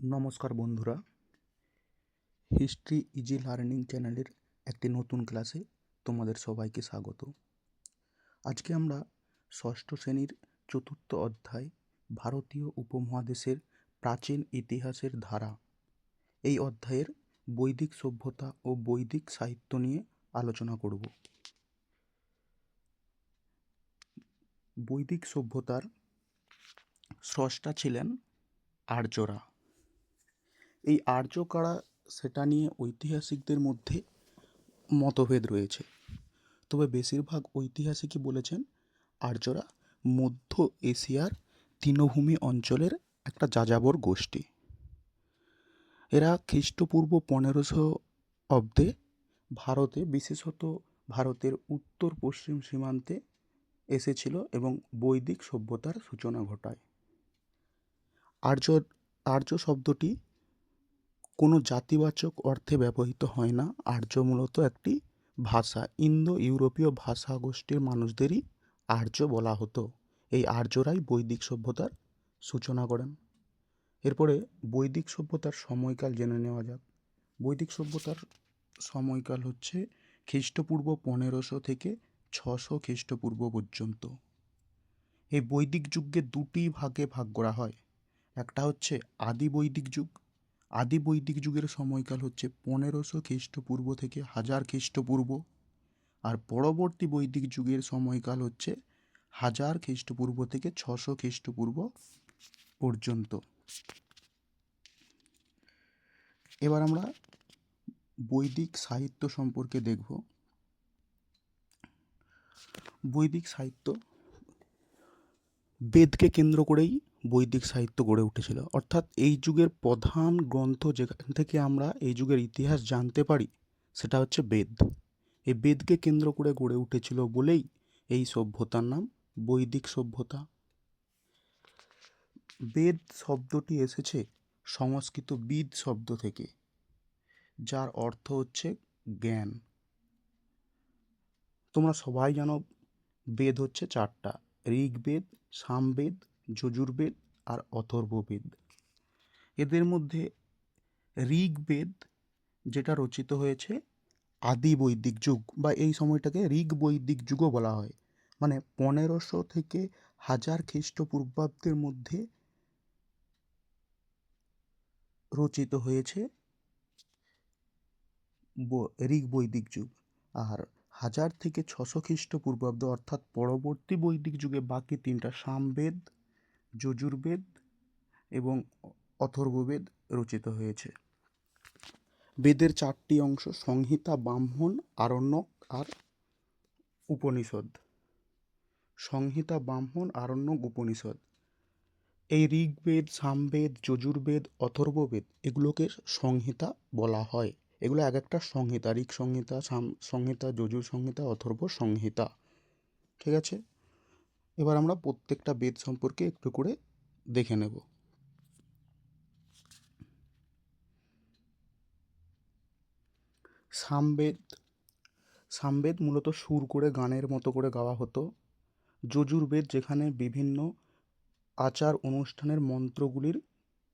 নমস্কার বন্ধুরা, history easy learning চ্যানেলের একটি নতুন ক্লাসে তোমাদের সবাইকে স্বাগত। আজকে আমরা ষষ্ঠ শ্রেণীর চতুর্থ অধ্যায় ভারতীয় উপমহাদেশের প্রাচীন ইতিহাসের ধারা এই অধ্যায়ের বৈদিক সভ্যতা ও বৈদিক সাহিত্য নিয়ে আলোচনা করব। বৈদিক সভ্যতার স্রষ্টা ছিলেন আর্যরা। এই আর্য কারা সেটা নিয়ে ঐতিহাসিকদের মধ্যে মতভেদ রয়েছে, তবে বেশিরভাগ ঐতিহাসিকই বলেছেন আর্যরা মধ্য এশিয়ার তৃণভূমি অঞ্চলের একটা যাযাবর গোষ্ঠী। এরা খ্রিস্টপূর্ব 1500 অব্দে ভারতে, বিশেষত ভারতের উত্তর পশ্চিম সীমান্তে এসেছিল এবং বৈদিক সভ্যতার সূচনা ঘটায়। আর্য আর্য শব্দটি কোনো জাতিবাচক অর্থে ব্যবহৃত হয় না। আর্য মূলত একটি ভাষা, ইন্দো ইউরোপীয় ভাষা গোষ্ঠীর মানুষদেরই আর্য বলা হতো। এই আর্যরাই বৈদিক সভ্যতার সূচনা করেন। এরপরে বৈদিক সভ্যতার সময়কাল জেনে নেওয়া যাক। বৈদিক সভ্যতার সময়কাল হচ্ছে খ্রিস্টপূর্ব 1500 থেকে 600 খ্রিস্টপূর্ব পর্যন্ত। এই বৈদিক যুগকে দুটি ভাগে ভাগ করা হয়। একটা হচ্ছে আদি বৈদিক যুগ। আদি বৈদিক যুগের সময়কাল হচ্ছে 1500 খ্রিস্টপূর্ব থেকে 1000 খ্রিস্টপূর্ব। আর পরবর্তী বৈদিক যুগের সময়কাল হচ্ছে 1000 খ্রিস্টপূর্ব থেকে 600 খ্রিস্টপূর্ব পর্যন্ত। এবার আমরা বৈদিক সাহিত্য সম্পর্কে দেখব। বৈদিক সাহিত্য, বেদকে কেন্দ্র করেই বৈদিক সাহিত্য গড়ে উঠেছিল। অর্থাৎ এই যুগের প্রধান গ্রন্থ যেখান থেকে আমরা এই যুগের ইতিহাস জানতে পারি সেটা হচ্ছে বেদ। এই বেদকে কেন্দ্র করে গড়ে উঠেছিল বলেই এই সভ্যতার নাম বৈদিক সভ্যতা। বেদ শব্দটি এসেছে সংস্কৃত বিদ শব্দ থেকে, যার অর্থ হচ্ছে জ্ঞান। তোমরা সবাই জানো বেদ হচ্ছে চারটা: ঋগ্বেদ, সামবেদ, যজুর্বেদ আর অথর্ববেদ। এদের মধ্যে ঋগ্বেদ যেটা রচিত হয়েছে আদি বৈদিক যুগ বা এই সময়টাকে ঋগ বৈদিক যুগও বলা হয়, মানে 1500 থেকে 1000 খ্রিস্টপূর্বাব্দের মধ্যে রচিত হয়েছে ঋগ বৈদিক যুগ। আর 1000 থেকে 600 খ্রিস্টপূর্বাব্দ অর্থাৎ পরবর্তী বৈদিক যুগে বাকি তিনটা সামবেদ, যজুর্বেদ এবং অথর্ববেদ রচিত হয়েছে। বেদের চারটি অংশ: সংহিতা, ব্রাহ্মণ, আরণ্যক আর উপনিষদ। সংহিতা, ব্রাহ্মণ, আরণ্যক, উপনিষদ। এই ঋগ্বেদ, সামবেদ, যজুর্বেদ, অথর্ববেদ এগুলোকে সংহিতা বলা হয়। এগুলো এক একটা সংহিতা: ঋগ সংহিতা, সাম সংহিতা, যজুর সংহিতা, অথর্ব সংহিতা। ঠিক আছে, এবার আমরা প্রত্যেকটা বেদ সম্পর্কে একটু করে দেখে নেব। সামবেদ। সামবেদ মূলত সুর করে গানের মতো করে গাওয়া হতো। যজুর্বেদ, যেখানে বিভিন্ন আচার অনুষ্ঠানের মন্ত্রগুলির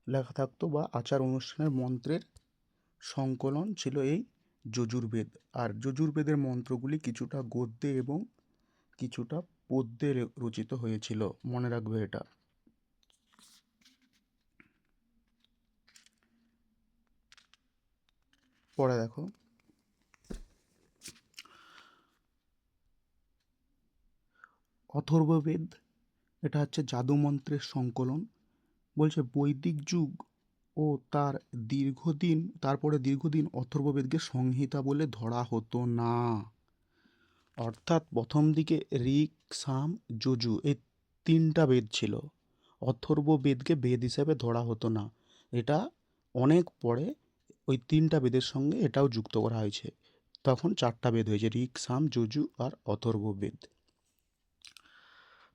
লেখা থাকতো বা আচার অনুষ্ঠানের মন্ত্রের সংকলন ছিল এই যজুর্বেদ। আর যজুর্বেদের মন্ত্রগুলি কিছুটা গদ্যে এবং কিছুটা পদ্যে রচিত হয়েছিল, মনে রাখবে এটা। পরে দেখো, অথর্ববেদ, এটা হচ্ছে জাদুমন্ত্রের সংকলন। বলছে বৈদিক যুগ ও তারপরে দীর্ঘদিন অথর্ববেদকে সংহিতা বলে ধরা হতো না। অর্থাৎ প্রথম দিকে ঋক, সাম, যজু এই তিনটা বেদ ছিল। অথর্ববেদকে বেদ হিসাবে ধরা হতো না। এটা অনেক পরে ওই তিনটা বেদের সঙ্গে এটাও যুক্ত করা হয়েছে, তখন চারটা বেদ হয়েছে: ঋক, সাম, যজু আর অথর্ববেদ।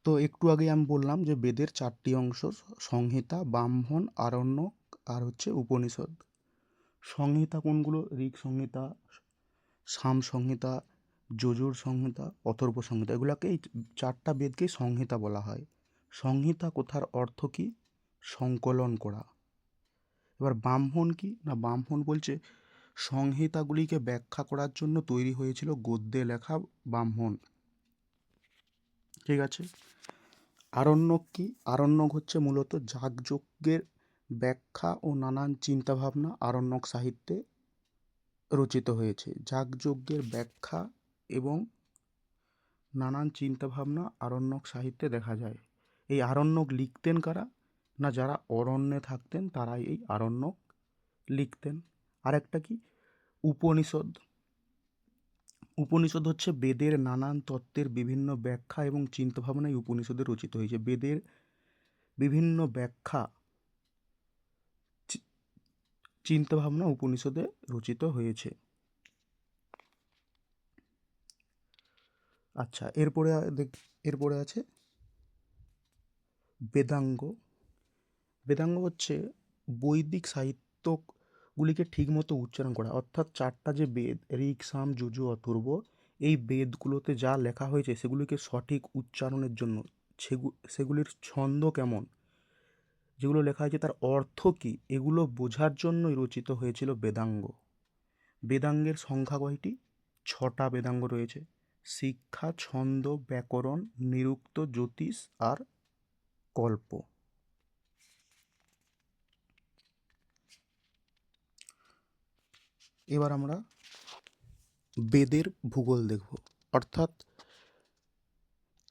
তো একটু আগে আমি বললাম যে বেদের চারটি অংশ: সংহিতা, ব্রাহ্মণ, আরণ্যক আর হচ্ছে উপনিষদ। সংহিতা কোনগুলো? ঋক সংহিতা, সাম সংহিতা, যজুর সংহিতা, অথর্ব সংহিতা। এগুলোকে এই চারটা বেদকেই সংহিতা বলা হয়। সংহিতা কথার অর্থ কি? সংকলন করা। এবার ব্রাহ্মণ কি না, ব্রাহ্মণ বলছে সংহিতাগুলিকে ব্যাখ্যা করার জন্য তৈরি হয়েছিল গদ্যে লেখা ব্রাহ্মণ। ঠিক আছে। আরণ্যক কি, আরণ্যক হচ্ছে মূলত যাগযজ্ঞের ব্যাখ্যা ও নানান চিন্তাভাবনা আরণ্যক সাহিত্যে রচিত হয়েছে। যাগযজ্ঞের ব্যাখ্যা এবং নানান চিন্তাভাবনা আরণ্যক সাহিত্যে দেখা যায়। এই আরণ্যক লিখতেন কারা না, যারা অরণ্যে থাকতেন তারাই এই আরণ্যক লিখতেন। আর একটা কি, উপনিষদ। উপনিষদ হচ্ছে বেদের নানান তত্ত্বের বিভিন্ন ব্যাখ্যা এবং চিন্তাভাবনাই উপনিষদে রচিত হয়েছে। বেদের বিভিন্ন ব্যাখ্যা চিন্তাভাবনা উপনিষদে রচিত হয়েছে। আচ্ছা, এরপরে আছে বেদাঙ্গ। বেদাঙ্গ হচ্ছে বৈদিক সাহিত্যগুলিকে ঠিকমতো উচ্চারণ করা, অর্থাৎ চারটা যে বেদ ঋক সাম যজু অথর্ব, এই বেদগুলোতে যা লেখা হয়েছে সেগুলিকে সঠিক উচ্চারণের জন্য, সেগুলির ছন্দ কেমন, যেগুলো লেখা হয়েছে তার অর্থ কী, এগুলো বোঝার জন্যই রচিত হয়েছিল বেদাঙ্গ। বেদাঙ্গের সংখ্যা কয়টি? 6টা বেদাঙ্গ রয়েছে: শিক্ষা, ছন্দ, ব্যাকরণ, নিরুক্ত, জ্যোতিষ আর কল্প। এবার আমরা বেদের ভূগোল দেখব, অর্থাৎ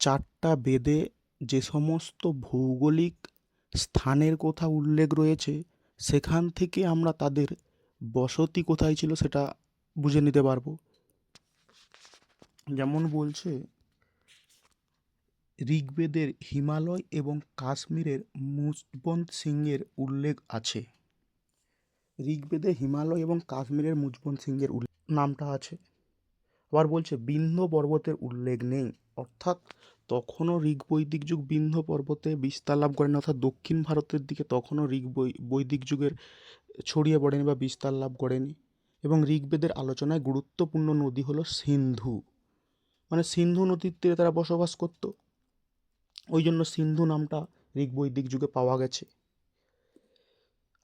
4টা বেদে যে সমস্ত ভৌগোলিক স্থানের কথা উল্লেখ রয়েছে সেখান থেকে আমরা তাদের বসতি কোথায় ছিল সেটা বুঝে নিতে পারবো। যেমন বলছে ঋগ্বেদের হিমালয় এবং কাশ্মীরের মুজবন্ত সিংহের উল্লেখ আছে। ঋগ্বেদে হিমালয় এবং কাশ্মীরের মুজবন্ত সিংহের নামটা আছে। আবার বলছে বিন্ধ্য পর্বতের উল্লেখ নেই, অর্থাৎ তখনও ঋগ বৈদিক যুগ বিন্ধ্য পর্বতে বিস্তার লাভ করেনি, অর্থাৎ দক্ষিণ ভারতের দিকে তখনও বৈদিক যুগের ছড়িয়ে পড়েনি বা বিস্তার লাভ করেনি। এবং ঋগ্বেদের আলোচনায় গুরুত্বপূর্ণ নদী হলো সিন্ধু, মানে সিন্ধু নদীর তীরে তারা বসবাস করত, ওই জন্য সিন্ধু নামটা ঋগ বৈদিক যুগে পাওয়া গেছে।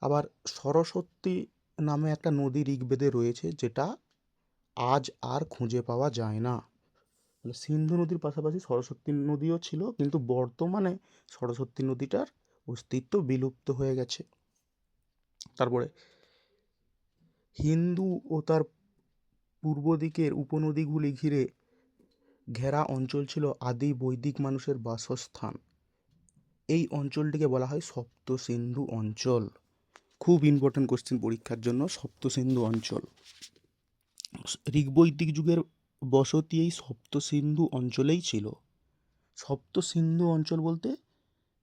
আবার সরস্বতী নামে একটা নদী ঋগ্বেদে রয়েছে, যেটা আজ আর খুঁজে পাওয়া যায় না। সিন্ধু নদীর পাশাপাশি সরস্বতী নদীও ছিল, কিন্তু বর্তমানে সরস্বতী নদীটার অস্তিত্ব বিলুপ্ত হয়ে গেছে। তারপরে হিন্দু ও তার পূর্ব দিকের উপনদীগুলি ঘিরে ঘেরা অঞ্চল ছিল আদি বৈদিক মানুষের বাসস্থান। এই অঞ্চলটিকে বলা হয় সপ্ত সিন্ধু অঞ্চল। খুব ইম্পর্টেন্ট কোশ্চেন পরীক্ষার জন্য, সপ্ত সিন্ধু অঞ্চল। ঋগ্বৈদিক যুগের বসতি এই সপ্ত সিন্ধু অঞ্চলেই ছিল। সপ্ত সিন্ধু অঞ্চল বলতে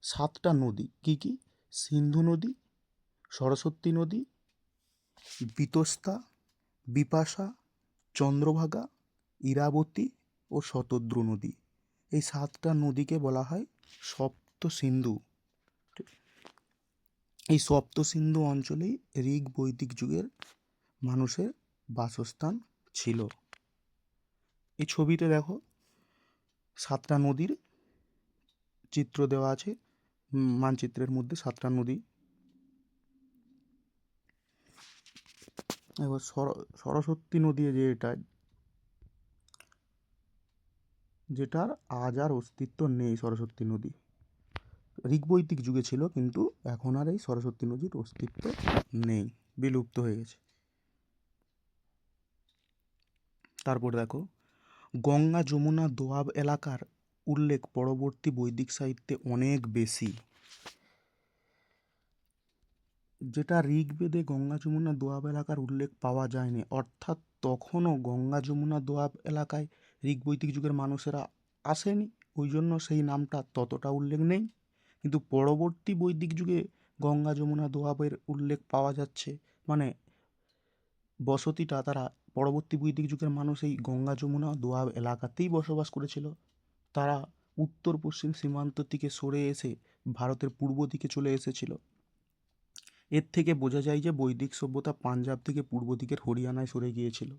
7টা নদী, কি কি? সিন্ধু নদী, সরস্বতী নদী, বিতস্তা, বিপাশা, চন্দ্রভাগা, ইরাবতী ও শতদ্রু নদী। এই 7টা নদীকে বলা হয় সপ্ত সিন্ধু। এই সপ্ত সিন্ধু অঞ্চলেই ঋগ বৈদিক যুগের মানুষের বাসস্থান ছিল। এই ছবিতে দেখো 7টা নদীর চিত্র দেওয়া আছে, মানচিত্রের মধ্যে 7টা নদী। এবার সরস্বতী নদী যেটার আজ আর অস্তিত্ব নেই, সরস্বতী নদী ঋগ্বৈদিক যুগে ছিল, কিন্তু এখন আর এই সরস্বতী নদীর অস্তিত্ব নেই, বিলুপ্ত হয়ে গেছে। তারপর দেখো গঙ্গা, যমুনা, দোয়াব এলাকার উল্লেখ পরবর্তী বৈদিক সাহিত্যে অনেক বেশি। যেটা ঋগ্বেদে গঙ্গা, যমুনা, দোয়াব এলাকার উল্লেখ পাওয়া যায়নি, অর্থাৎ তখনও গঙ্গা, যমুনা, দোয়াব এলাকায় ঋগ বৈদিক যুগের মানুষেরা আসেনি, ওই জন্য সেই নামটা ততটা উল্লেখ নেই। কিন্তু পরবর্তী বৈদিক যুগে গঙ্গা, যমুনা, দোয়াবের উল্লেখ পাওয়া যাচ্ছে, মানে বসতিটা তারা পরবর্তী বৈদিক যুগের মানুষ এই গঙ্গা, যমুনা, দোয়াব এলাকাতেই বসবাস করেছিল। তারা উত্তর পশ্চিম সীমান্ত থেকে সরে এসে ভারতের পূর্ব দিকে চলে এসেছিল। এর থেকে বোঝা যায় যে বৈদিক সভ্যতা পাঞ্জাব থেকে পূর্ব দিকের হরিয়ানায় সরে গিয়েছিল।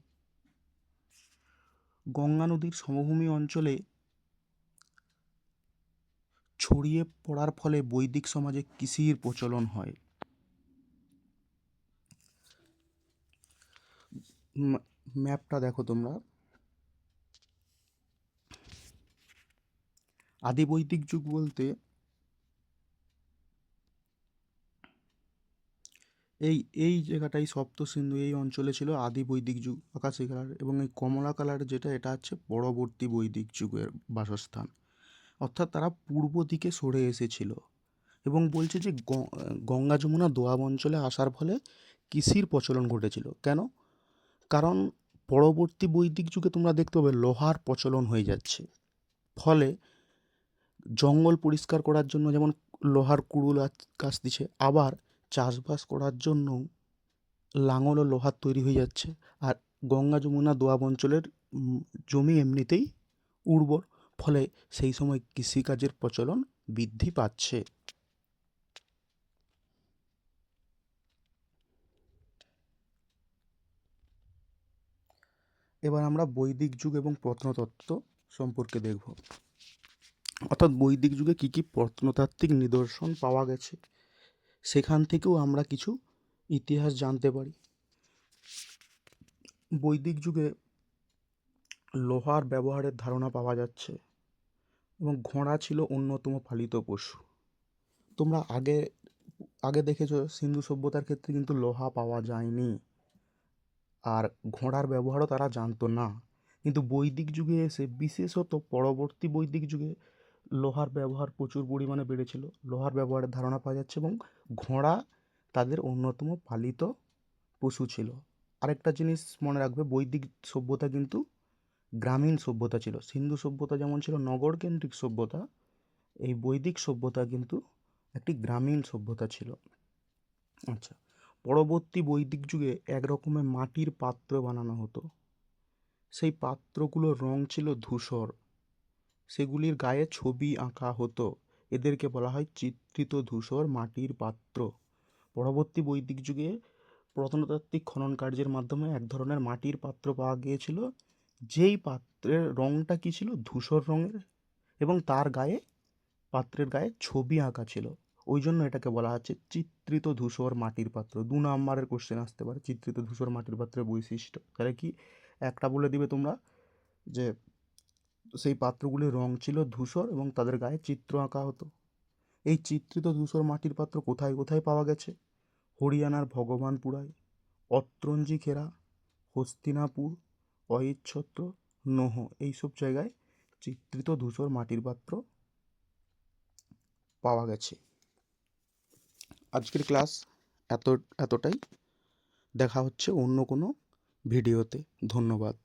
গঙ্গা নদীর সমভূমি অঞ্চলে ছড়িয়ে পড়ার ফলে বৈদিক সমাজে কৃষির প্রচলন হয়। ম্যাপটা দেখো তোমরা। আদি বৈদিক যুগ বলতে এই এই জায়গাটাই সপ্ত সিন্ধু এই অঞ্চলে ছিল আদি বৈদিক যুগ, আকাশি কালার, এবং এই কমলা কালার যেটা এটা হচ্ছে পরবর্তী বৈদিক যুগের বাসস্থান। অর্থাৎ তারা পূর্ব দিকে সরে এসেছিল। এবং বলছে যে গঙ্গা যমুনা দোয়াব অঞ্চলে আসার ফলে কৃষির প্রচলন ঘটেছিল। কেন? কারণ পরবর্তী বৈদিক যুগে তোমরা দেখতে পাবে লোহার প্রচলন হয়ে যাচ্ছে। ফলে জঙ্গল পরিষ্কার করার জন্য যেমন লোহার কুড়ুল কাজ দিচ্ছে, আবার চাষবাস করার জন্য লাঙল ও লোহার তৈরি হয়ে যাচ্ছে। আর গঙ্গা যমুনা দোয়াব অঞ্চলের জমি এমনিতেই উর্বর, ফলে সেই সময় কৃষিকাজের প্রচলন বৃদ্ধি পাচ্ছে। এবার আমরা বৈদিক যুগ এবং প্রত্নতত্ত্ব সম্পর্কে দেখব। অর্থাৎ বৈদিক যুগে কী কী প্রত্নতাত্ত্বিক নিদর্শন পাওয়া গেছে, সেখান থেকেও আমরা কিছু ইতিহাস জানতে পারি। বৈদিক যুগে লোহার ব্যবহারের ধারণা পাওয়া যাচ্ছে এবং ঘোড়া ছিল অন্যতম পালিত পশু। তোমরা আগে আগে দেখেছো সিন্ধু সভ্যতার ক্ষেত্রে কিন্তু লোহা পাওয়া যায়নি, আর ঘোড়ার ব্যবহারও তারা জানতো না। কিন্তু বৈদিক যুগে এসে, বিশেষত পরবর্তী বৈদিক যুগে, লোহার ব্যবহার প্রচুর পরিমাণে বেড়েছিল, লোহার ব্যবহারের ধারণা পাওয়া যাচ্ছে, এবং ঘোড়া তাদের অন্যতম পালিত পশু ছিল। আরেকটা জিনিস মনে রাখবে, বৈদিক সভ্যতা কিন্তু গ্রামীণ সভ্যতা ছিল। সিন্ধু সভ্যতা যেমন ছিল নগরকেন্দ্রিক সভ্যতা, এই বৈদিক সভ্যতা কিন্তু একটি গ্রামীণ সভ্যতা ছিল। আচ্ছা, পরবর্তী বৈদিক যুগে এক রকমের মাটির পাত্র বানানো হতো। সেই পাত্রগুলোর রং ছিল ধূসর, সেগুলির গায়ে ছবি আঁকা হতো। এদেরকে বলা হয় চিত্রিত ধূসর মাটির পাত্র। পরবর্তী বৈদিক যুগে প্রত্নতাত্ত্বিক খনন কার্যের মাধ্যমে এক ধরনের মাটির পাত্র পাওয়া গিয়েছিল, যেই পাত্রের রংটা কি ছিল, ধূসর রঙের, এবং তার গায়ে, পাত্রের গায়ে ছবি আঁকা ছিল। ওই জন্য এটাকে বলা হচ্ছে চিত্রিত ধূসর মাটির পাত্র। 2 নম্বরের কোশ্চেন আসতে পারে চিত্রিত ধূসর মাটির পাত্রের বৈশিষ্ট্য। তাহলে কি একটা বলে দিবে তোমরা যে সেই পাত্রগুলির রং ছিল ধূসর এবং তাদের গায়ে চিত্র আঁকা হতো। এই চিত্রিত ধূসর মাটির পাত্র কোথায় কোথায় পাওয়া গেছে? হরিয়ানার ভগবানপুরায়, অত্রঞ্জি খেরা, হস্তিনাপুর, অহিচ্ছত্র, নোহ, এইসব জায়গায় চিত্রিত ধূসর মাটির পাত্র পাওয়া গেছে। আজকের ক্লাস এতটাই। দেখা হচ্ছে অন্য কোনো ভিডিওতে। ধন্যবাদ।